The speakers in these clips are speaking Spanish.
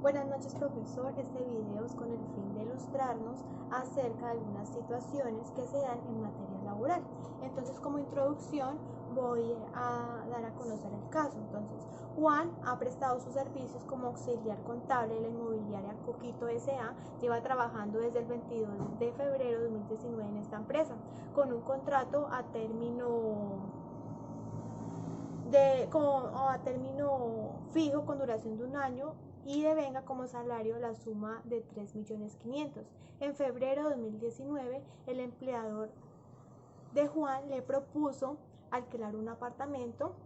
Buenas noches, profesor. Este video es con el fin de ilustrarnos acerca de algunas situaciones que se dan en materia laboral. Entonces, como introducción, voy a dar a conocer el caso. Entonces, Juan ha prestado sus servicios como auxiliar contable de la inmobiliaria Coquito S.A. Lleva trabajando desde el 22 de febrero de 2019 en esta empresa, con un contrato a término fijo con duración de un año y devenga como salario la suma de 3.500.000. En febrero de 2019, el empleador de Juan le propuso alquilar un apartamento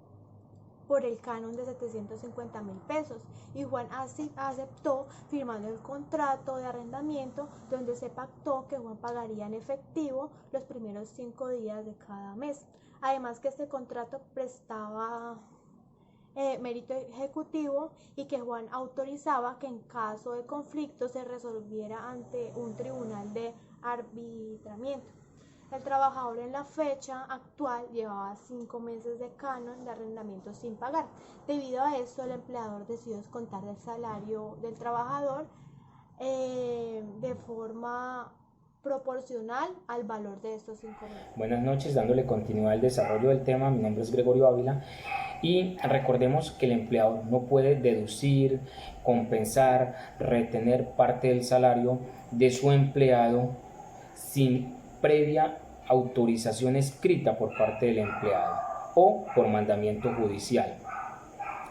por el canon de 750.000 pesos y Juan así aceptó, firmando el contrato de arrendamiento donde se pactó que Juan pagaría en efectivo los primeros 5 días de cada mes. Además que este contrato prestaba mérito ejecutivo y que Juan autorizaba que en caso de conflicto se resolviera ante un tribunal de arbitramiento. El trabajador en la fecha actual llevaba 5 meses de canon de arrendamiento sin pagar. Debido a esto, el empleador decidió descontar del salario del trabajador de forma proporcional al valor de estos 5 meses. Buenas noches, dándole continuidad al desarrollo del tema. Mi nombre es Gregorio Ávila y recordemos que el empleador no puede deducir, compensar, retener parte del salario de su empleado sin previa autorización escrita por parte del empleado o por mandamiento judicial.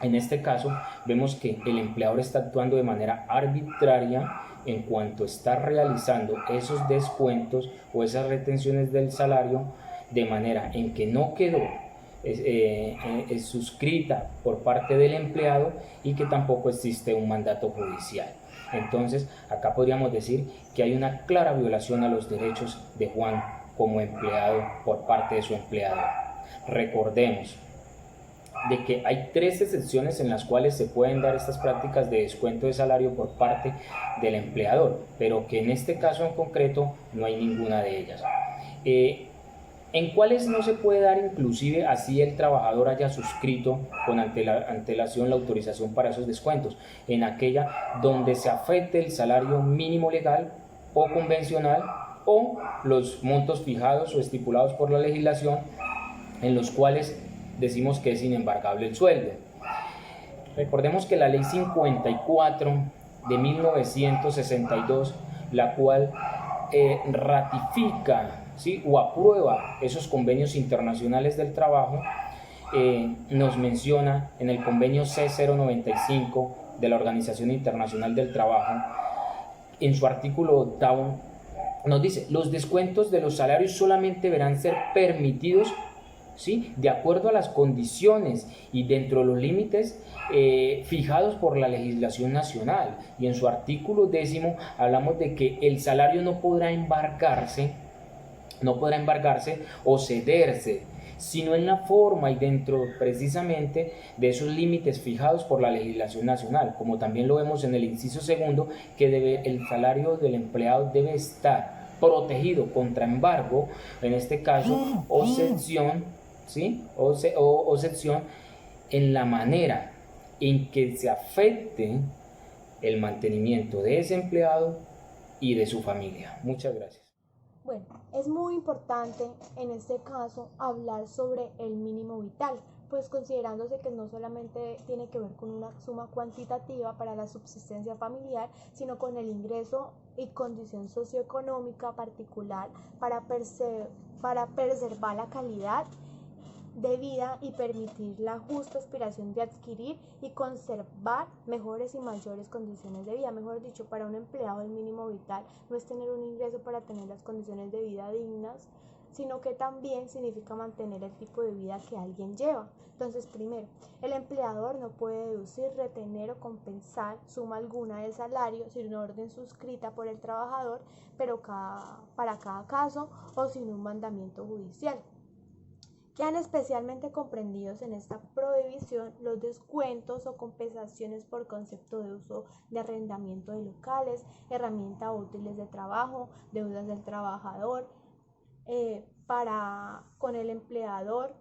En este caso, vemos que el empleador está actuando de manera arbitraria en cuanto está realizando esos descuentos o esas retenciones del salario, de manera en que no quedó suscrita por parte del empleado y que tampoco existe un mandato judicial. Entonces, acá podríamos decir que hay una clara violación a los derechos de Juan como empleado por parte de su empleador. Recordemos de que hay 3 excepciones en las cuales se pueden dar estas prácticas de descuento de salario por parte del empleador, pero que en este caso en concreto no hay ninguna de ellas. ¿En cuáles no se puede dar, inclusive así el trabajador haya suscrito con antelación la autorización para esos descuentos? En aquella donde se afecte el salario mínimo legal o convencional o los montos fijados o estipulados por la legislación, en los cuales decimos que es inembargable el sueldo. Recordemos que la ley 54 de 1962, la cual ratifica, ¿sí?, o aprueba esos convenios internacionales del trabajo, nos menciona en el convenio C095 de la Organización Internacional del Trabajo, en su artículo 8, nos dice: los descuentos de los salarios solamente deberán ser permitidos, ¿sí?, de acuerdo a las condiciones y dentro de los límites fijados por la legislación nacional. Y en su artículo 10 hablamos de que el salario no podrá embargarse o cederse, sino en la forma y dentro precisamente de esos límites fijados por la legislación nacional, como también lo vemos en el inciso segundo, que el salario del empleado debe estar protegido contra embargo, en este caso, o cesión, ¿sí?, o cesión, en la manera en que se afecte el mantenimiento de ese empleado y de su familia. Muchas gracias. Bueno, es muy importante en este caso hablar sobre el mínimo vital, pues considerándose que no solamente tiene que ver con una suma cuantitativa para la subsistencia familiar, sino con el ingreso y condición socioeconómica particular para preservar la calidad de vida y permitir la justa aspiración de adquirir y conservar mejores y mayores condiciones de vida. Mejor dicho, para un empleado el mínimo vital no es tener un ingreso para tener las condiciones de vida dignas, sino que también significa mantener el tipo de vida que alguien lleva. Entonces, primero, el empleador no puede deducir, retener o compensar suma alguna del salario sin una orden suscrita por el trabajador, pero para cada caso o sin un mandamiento judicial. Quedan especialmente comprendidos en esta prohibición los descuentos o compensaciones por concepto de uso de arrendamiento de locales, herramientas útiles de trabajo, deudas del trabajador con el empleador,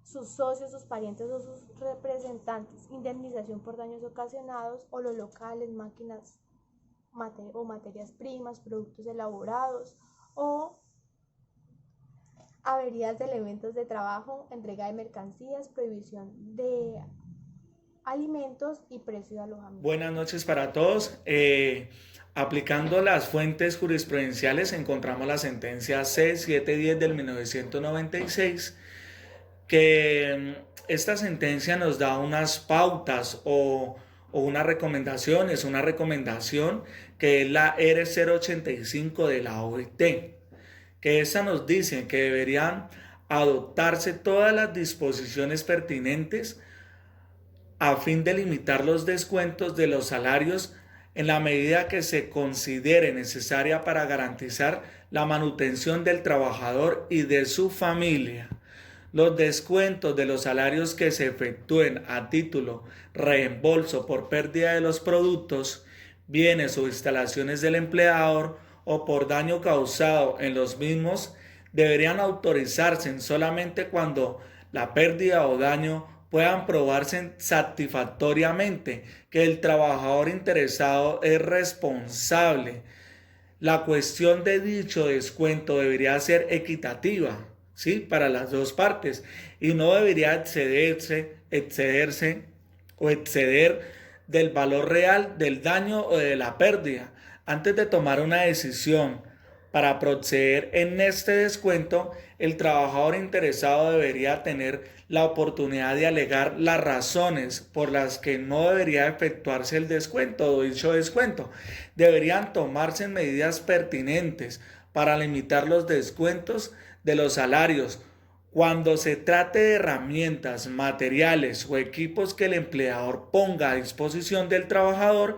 sus socios, sus parientes o sus representantes, indemnización por daños ocasionados o los locales, máquinas o materias primas, productos elaborados o averías de elementos de trabajo, entrega de mercancías, prohibición de alimentos y precio de alojamiento. Buenas noches para todos. Aplicando las fuentes jurisprudenciales encontramos la sentencia C-710 del 1996, que esta sentencia nos da unas pautas o unas recomendaciones, una recomendación que es la R085 de la OIT, que esta nos dice que deberían adoptarse todas las disposiciones pertinentes a fin de limitar los descuentos de los salarios en la medida que se considere necesaria para garantizar la manutención del trabajador y de su familia. Los descuentos de los salarios que se efectúen a título reembolso por pérdida de los productos, bienes o instalaciones del empleador o por daño causado en los mismos deberían autorizarse solamente cuando la pérdida o daño puedan probarse satisfactoriamente que el trabajador interesado es responsable. La cuestión de dicho descuento debería ser equitativa, ¿sí?, para las dos partes, y no debería excederse o exceder del valor real del daño o de la pérdida. Antes de tomar una decisión para proceder en este descuento, el trabajador interesado debería tener la oportunidad de alegar las razones por las que no debería efectuarse el descuento o dicho descuento. Deberían tomarse medidas pertinentes para limitar los descuentos de los salarios cuando se trate de herramientas, materiales o equipos que el empleador ponga a disposición del trabajador.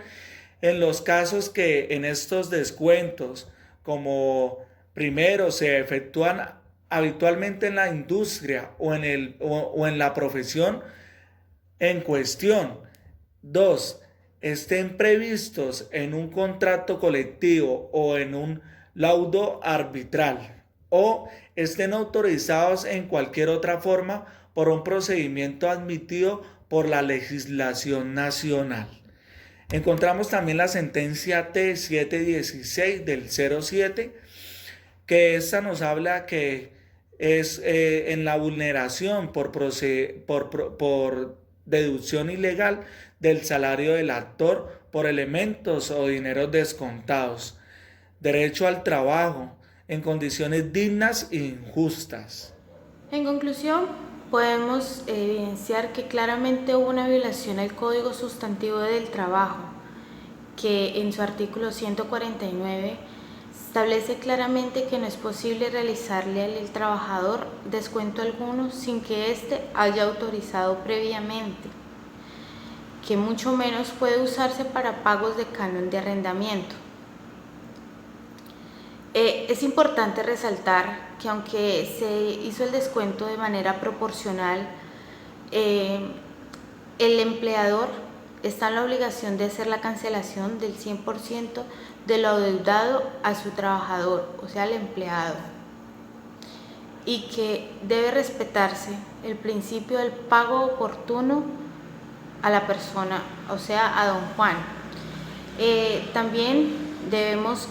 En los casos que en estos descuentos, como primero, se efectúan habitualmente en la industria o en la profesión en cuestión. 2. Estén previstos en un contrato colectivo o en un laudo arbitral, o estén autorizados en cualquier otra forma por un procedimiento admitido por la legislación nacional. Encontramos también la sentencia T716 del 07, que esta nos habla que es en la vulneración por deducción ilegal del salario del actor por elementos o dineros descontados. Derecho al trabajo en condiciones dignas e injustas. En conclusión, podemos evidenciar que claramente hubo una violación al Código Sustantivo del Trabajo, que en su artículo 149 establece claramente que no es posible realizarle al trabajador descuento alguno sin que éste haya autorizado previamente, que mucho menos puede usarse para pagos de canon de arrendamiento. Es importante resaltar que aunque se hizo el descuento de manera proporcional, el empleador está en la obligación de hacer la cancelación del 100% de lo adeudado a su trabajador, o sea, al empleado, y que debe respetarse el principio del pago oportuno a la persona, o sea, a don Juan. También debemos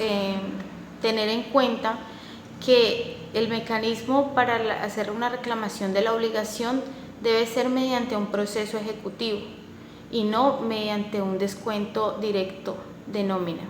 tener en cuenta que el mecanismo para hacer una reclamación de la obligación debe ser mediante un proceso ejecutivo y no mediante un descuento directo de nómina.